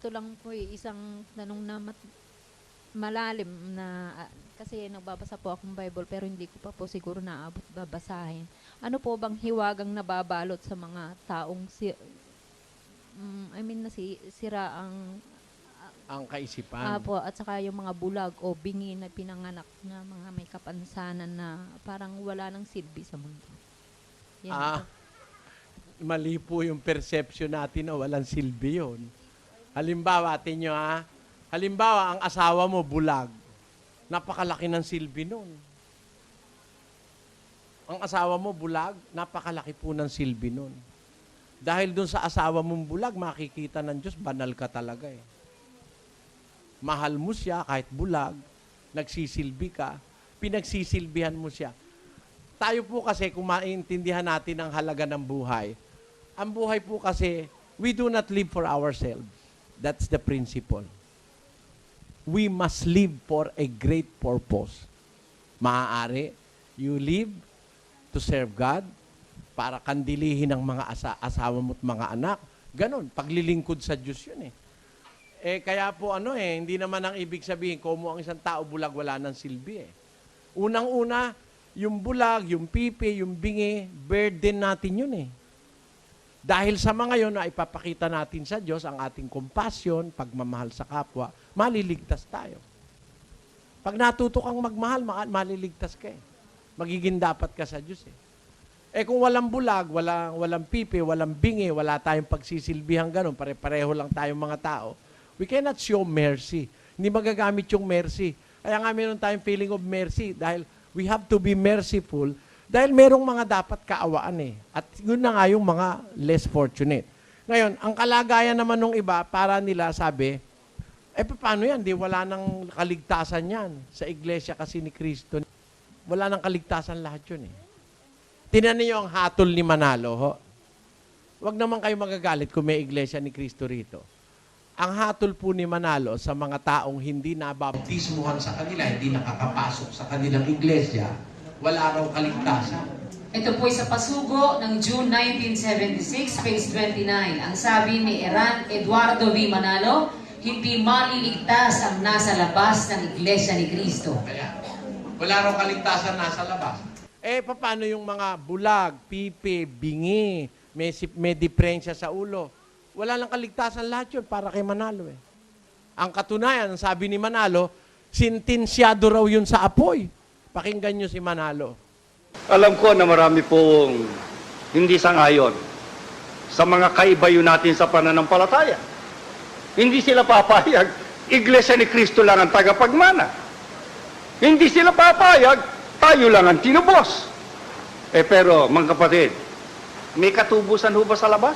ito lang po isang tanong na malalim na kasi nagbabasa po akong Bible pero hindi ko pa po siguro naabot babasahin. Ano po bang hiwagang nababalot sa mga taong nasira Ang kaisipan. po at saka yung mga bulag o bingi na pinanganak na mga may kapansanan na parang wala nang silbi sa mundo. Yan Ah, po. mali po yung perception natin na walang silbi yun. Halimbawa, tinyo halimbawa, ang asawa mo bulag. Napakalaki ng silbi nun. Ang asawa mo bulag, napakalaki po ng silbi nun. Dahil dun sa asawa mong bulag, makikita ng Diyos, banal ka talaga eh. Mahal mo siya kahit bulag, nagsisilbi ka, pinagsisilbihan mo siya. Tayo po kasi, kung maintindihan natin ang halaga ng buhay, ang buhay po kasi, we do not live for ourselves. That's the principle. We must live for a great purpose. Maaari, you live to serve God, para kandilihin ang mga asawa mo at mga anak. Ganon, paglilingkod sa Diyos yun eh. Kaya po hindi naman ang ibig sabihin, kung ang isang tao bulag, wala ng silbi eh. Unang-una, yung bulag, yung pipi, yung bingi, burden natin yun eh. Dahil sa mga yun na ipapakita natin sa Diyos ang ating compassion, pagmamahal sa kapwa, maliligtas tayo. Pag natuto kang magmahal, maliligtas ka eh. Magiging dapat ka sa Diyos eh. Kung walang bulag, walang pipi, walang bingi, wala tayong pagsisilbihan ganun, pare-pareho lang tayong mga tao, we cannot show mercy. Hindi magagamit yung mercy. Kaya nga meron tayong feeling of mercy dahil we have to be merciful dahil merong mga dapat kaawaan eh. At yun na nga yung mga less fortunate. Ngayon, ang kalagayan naman ng iba, para nila sabi, paano yan? Di wala nang kaligtasan yan. Sa iglesia kasi ni Kristo, wala nang kaligtasan lahat yun eh. Tingnan niyo ang hatol ni Manalo, ho. Huwag naman kayo magagalit kung may iglesia ni Kristo rito. Ang hatol po ni Manalo sa mga taong hindi nabaptismuhan sa kanila, hindi nakakapasok sa kanilang iglesia, wala raw kaligtasan. Ito po sa pasugo ng June 1976, page 29. Ang sabi ni Eduardo V. Manalo, hindi maliligtas ang nasa labas ng iglesia ni Kristo. Kaya, wala raw kaligtasan nasa labas. Paano yung mga bulag, pipi, bingi, may diferensya sa ulo? Wala lang kaligtasan lahat yun para kay Manalo eh. Ang katunayan, sabi ni Manalo, sintensyado raw yun sa apoy. Pakinggan nyo si Manalo. Alam ko na marami pong hindi sangayon sa mga kaibayo natin sa pananampalataya. Hindi sila papayag, Iglesia ni Kristo lang ang tagapagmana. Hindi sila papayag, tayo lang ang tinubos. Pero, mga kapatid, may katubusan ho ba sa labas?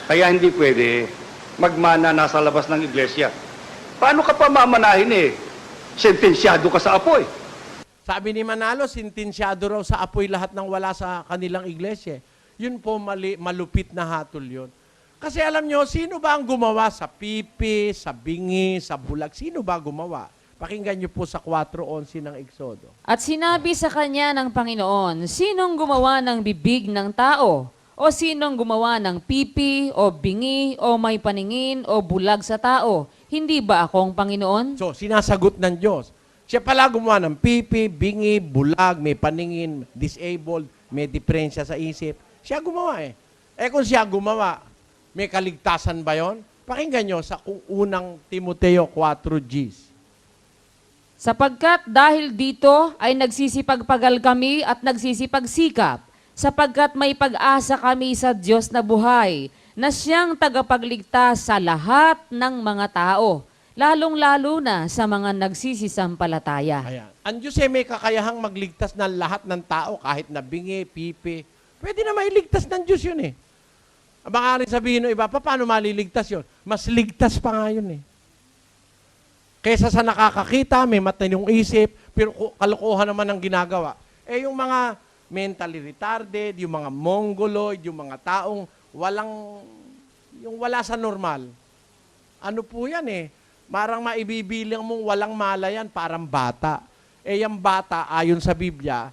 Kaya hindi pwede magmana nasa labas ng iglesia. Paano ka pa mamanahin sentensyado ka sa apoy? Sabi ni Manalo, sintensyado raw sa apoy lahat ng wala sa kanilang iglesia. Yun po malupit na hatol yun. Kasi alam nyo, sino ba ang gumawa sa pipi, sa bingi, sa bulag? Sino ba gumawa? Pakinggan niyo po sa 4:11 ng Exodo. At sinabi sa kanya ng Panginoon, sinong gumawa ng bibig ng tao? O sinong gumawa ng pipi, o bingi, o may paningin, o bulag sa tao? Hindi ba akong Panginoon? So, sinasagot ng Diyos. Siya pala gumawa ng pipi, bingi, bulag, may paningin, disabled, may diferensya sa isip. Siya gumawa eh. Kung siya gumawa, may kaligtasan ba yon? Pakinggan nyo sa unang Timoteo 4:10. Sapagkat dahil dito ay nagsisipagpagal kami at nagsisipagsikap, sapagkat may pag-asa kami sa Diyos na buhay, na siyang tagapagligtas sa lahat ng mga tao, lalong-lalo na sa mga nagsisisampalataya. Ayan. Ang Diyos may kakayahang magligtas ng lahat ng tao, kahit na bingi, pipi. Pwede na mailigtas ng Diyos yun eh. Baka rin sabihin ng iba, paano maliligtas yun? Mas ligtas pa nga yun eh. Kaysa sa nakakakita, may matinong isip, pero kalokohan naman ang ginagawa. Yung mga mentally retarded, yung mga mongoloid, yung mga taong wala sa normal. Ano po yan eh? Marang maibibilang mong walang malayan, parang bata. Yung bata, ayon sa Biblia,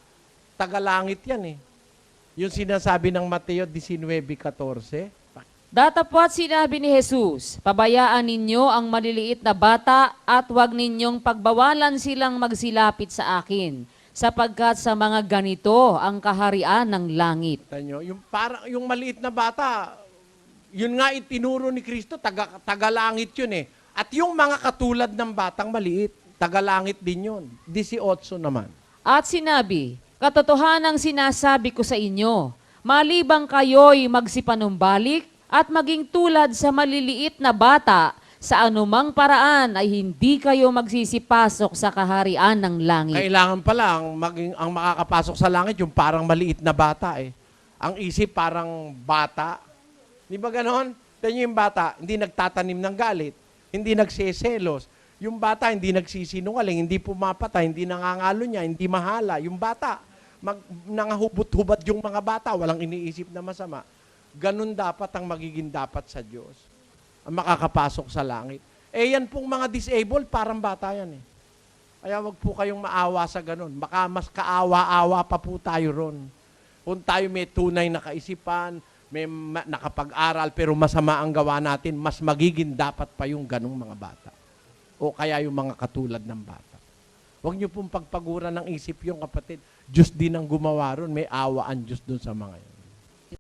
tagalangit yan eh. Yung sinasabi ng Mateo 19:14, Datapwat sinabi ni Jesus, pabayaan ninyo ang maliliit na bata at huwag ninyong pagbawalan silang magsilapit sa akin, sapagkat sa mga ganito ang kaharian ng langit. Tanyo, yung maliit na bata, yun nga itinuro ni Kristo, tagalangit yun eh. At yung mga katulad ng batang maliit, tagalangit din yun. 18 naman. At sinabi, katotohanang sinasabi ko sa inyo, malibang kayo'y magsipanumbalik at maging tulad sa maliliit na bata, sa anumang paraan ay hindi kayo magsisipasok sa kaharian ng langit. Kailangan pa lang, ang makakapasok sa langit, yung parang maliit na bata eh. Ang isip parang bata. Di ba ganon? Tanyo yung bata, hindi nagtatanim ng galit, hindi nagseselos. Yung bata, hindi nagsisinungaling, hindi pumapatay, hindi nangangalo niya, hindi mahala. Yung bata, nangahubot-hubad yung mga bata, walang iniisip na masama. Ganun dapat ang magiging dapat sa Diyos. Ang makakapasok sa langit. Eh yan pong mga disabled, parang bata yan eh. Kaya wag po kayong maawa sa ganun. Baka mas kaawa-awa pa po tayo ron. Kung tayo may tunay na kaisipan, may nakapag-aral, pero masama ang gawa natin, mas magiging dapat pa yung ganung mga bata. O kaya yung mga katulad ng bata. Huwag niyo pong pagpaguran ng isip yung kapatid. Diyos din ang gumawa ron. May awa ang Diyos dun sa mga yun.